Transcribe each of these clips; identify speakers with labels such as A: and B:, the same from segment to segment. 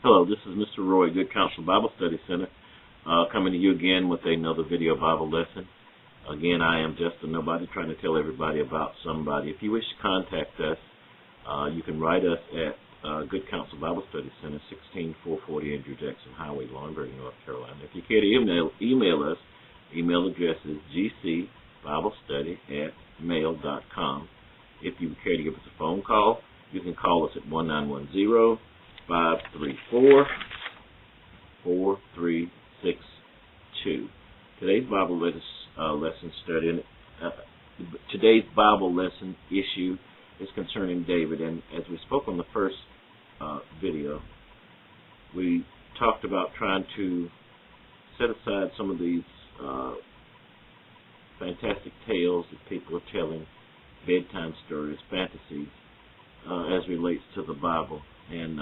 A: Hello, this is Mr. Roy, Good Counsel Bible Study Center, coming to you again with another video Bible lesson. Again, I am just a nobody trying to tell everybody about somebody. If you wish to contact us, you can write us at Good Counsel Bible Study Center, 16440 Andrew Jackson Highway, Lawrenceburg, North Carolina. If you care to email us, email address is gcbiblestudy@mail.com. If you care to give us a phone call, you can call us at 1-910-534-4362. Today's Bible lesson study, today's Bible lesson issue is concerning David. And as we spoke on the first video, we talked about trying to set aside some of these fantastic tales that people are telling, bedtime stories, fantasies, as relates to the Bible. And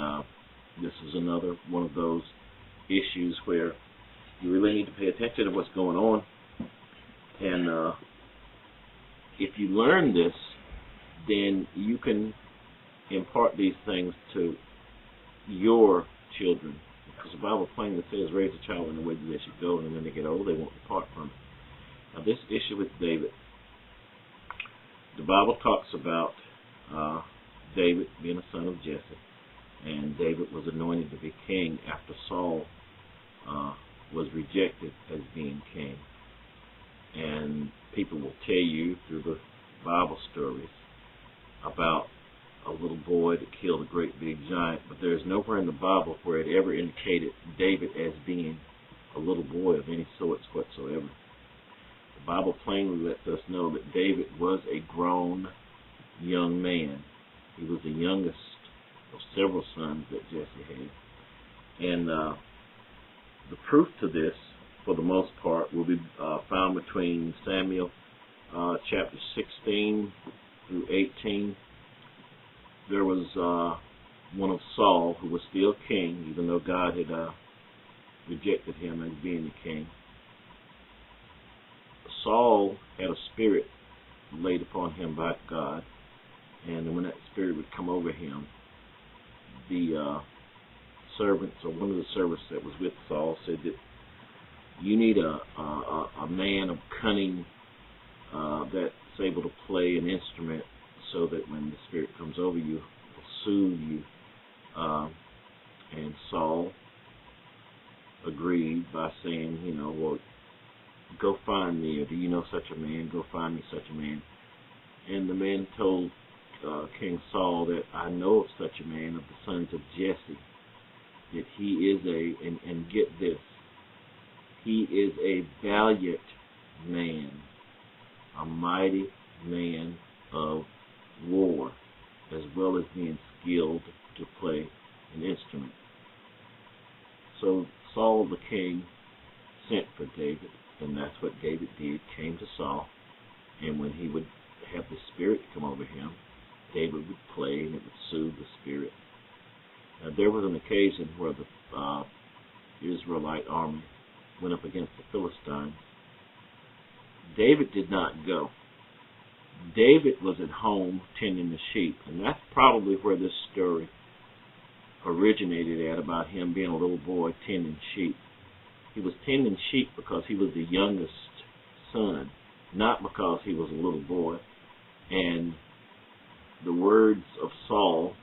A: this is another one of those issues where you really need to pay attention to what's going on. And if you learn this, then you can impart these things to your children. Because the Bible plainly says, raise a child in the way that they should go, and when they get old, they won't depart from it. Now, this issue with David, the Bible talks about David being a son of Jesse, and David was anointed to be king after Saul was rejected as being king. And people will tell you through the Bible stories about a little boy that killed a great big giant, but there's nowhere in the Bible where it ever indicated David as being a little boy of any sorts whatsoever. The Bible plainly lets us know that David was a grown young man. He was the youngest of several sons that Jesse had. And the proof to this, for the most part, will be found between Samuel chapter 16 through 18. There was one of Saul who was still king, even though God had rejected him as being the king. Saul had a spirit laid upon him by God, and when that spirit would come over him, the servants, or one of the servants that was with Saul, said that you need a man of cunning that's able to play an instrument so that when the spirit comes over you, it will soothe you. And Saul agreed by saying, well, go find me, or do you know such a man? Go find me such a man. And the man told King Saul that I know of such a man of the sons of Jesse, that he is and get this, he is a valiant man, a mighty man of war, as well as being skilled to play an instrument. So Saul the king sent for David, and that's what David did, came to Saul, and when he would have the spirit come over him, David would play and it would soothe the spirit. Now, there was an occasion where the Israelite army went up against the Philistines. David did not go. David was at home tending the sheep, and that's probably where this story originated at, about him being a little boy tending sheep. He was tending sheep because he was the youngest son, not because he was a little boy. And the words of Saul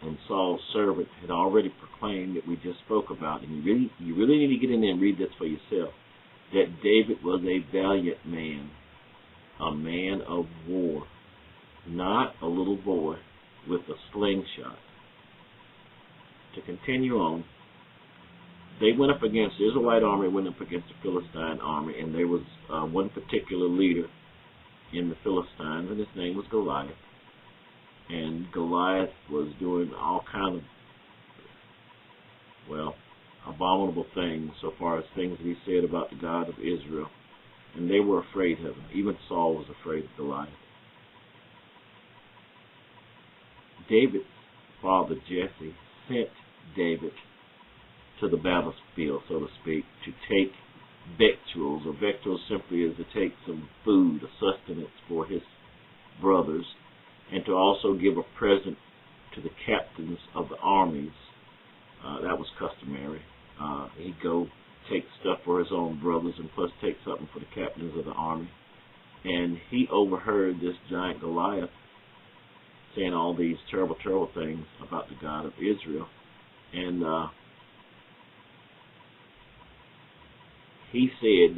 A: and Saul's servant had already proclaimed that we just spoke about, and you really need to get in there and read this for yourself, that David was a valiant man, a man of war, not a little boy with a slingshot. To continue on, they went up against, the Israelite army went up against the Philistine army, and there was one particular leader in the Philistines, and his name was Goliath. And Goliath was doing all kind of, abominable things, so far as things that he said about the God of Israel. And they were afraid of him. Even Saul was afraid of Goliath. David's father, Jesse, sent David to the battlefield, so to speak, to take victuals, or victuals simply is to take some food, a sustenance for his brothers, and to also give a present to the captains of the armies. That that was customary. He'd go take stuff for his own brothers and plus take something for the captains of the army. And he overheard this giant Goliath saying all these terrible, terrible things about the God of Israel. And he said,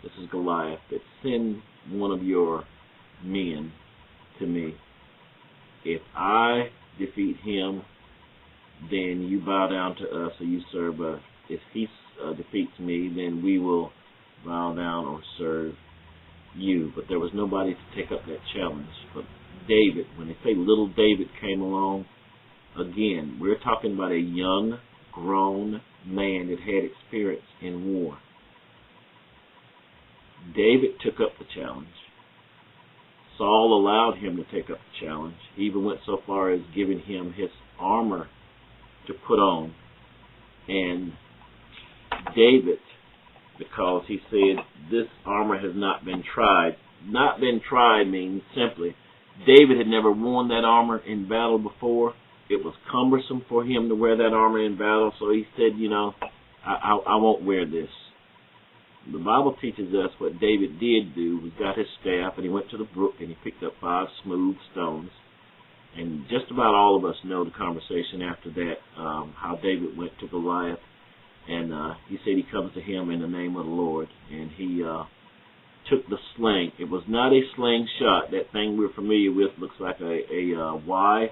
A: this is Goliath, that send one of your men to me. If I defeat him, then you bow down to us or you serve us. If he defeats me, then we will bow down or serve you. But there was nobody to take up that challenge. But David, when they say little David came along, again, we're talking about a young, grown man that had experience in war. David took up the challenge. Saul allowed him to take up the challenge. He even went so far as giving him his armor to put on. And David, because he said, this armor has not been tried. Not been tried means simply, David had never worn that armor in battle before. It was cumbersome for him to wear that armor in battle, so he said, I won't wear this. The Bible teaches us what David did do was got his staff and he went to the brook and he picked up 5 smooth stones. And just about all of us know the conversation after that, how David went to Goliath and he said he comes to him in the name of the Lord. And he took the sling. It was not a slingshot. That thing we're familiar with looks like a Y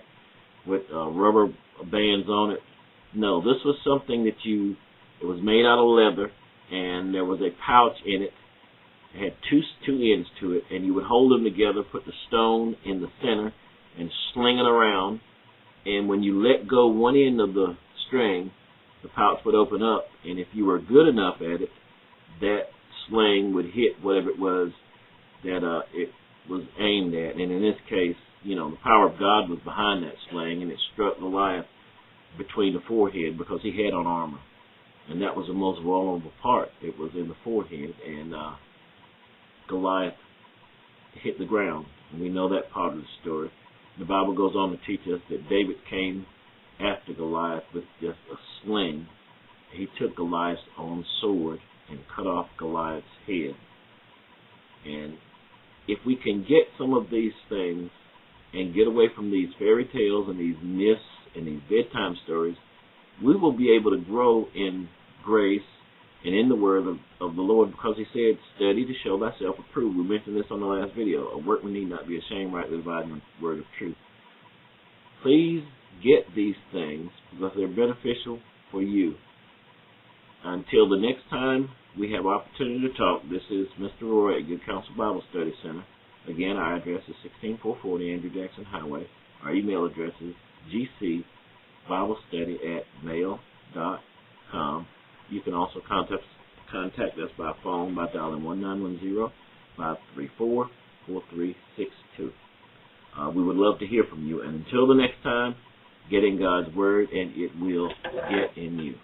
A: with rubber bands on it. No, this was something that it was made out of leather, and there was a pouch in it. It had two ends to it, and you would hold them together, put the stone in the center, and sling it around. And when you let go one end of the string, the pouch would open up, and if you were good enough at it, that sling would hit whatever it was that it was aimed at. And in this case, the power of God was behind that sling, and it struck Goliath between the forehead because he had on armor. And that was the most vulnerable part. It was in the forehead, and Goliath hit the ground. And we know that part of the story. The Bible goes on to teach us that David came after Goliath with just a sling. He took Goliath's own sword and cut off Goliath's head. And if we can get some of these things and get away from these fairy tales and these myths and these bedtime stories, we will be able to grow in grace and in the word of the Lord, because he said, study to show thyself approved. We mentioned this on the last video. A workman need not be ashamed, rightly dividing the word of truth. Please get these things because they're beneficial for you. Until the next time we have opportunity to talk, this is Mr. Roy at Good Counsel Bible Study Center. Again, our address is 16440 Andrew Jackson Highway. Our email address is gcbiblestudy@mail.com. You can also contact us by phone by dialing 1910-534-4362. We would love to hear from you. And until the next time, get in God's Word, and it will get in you.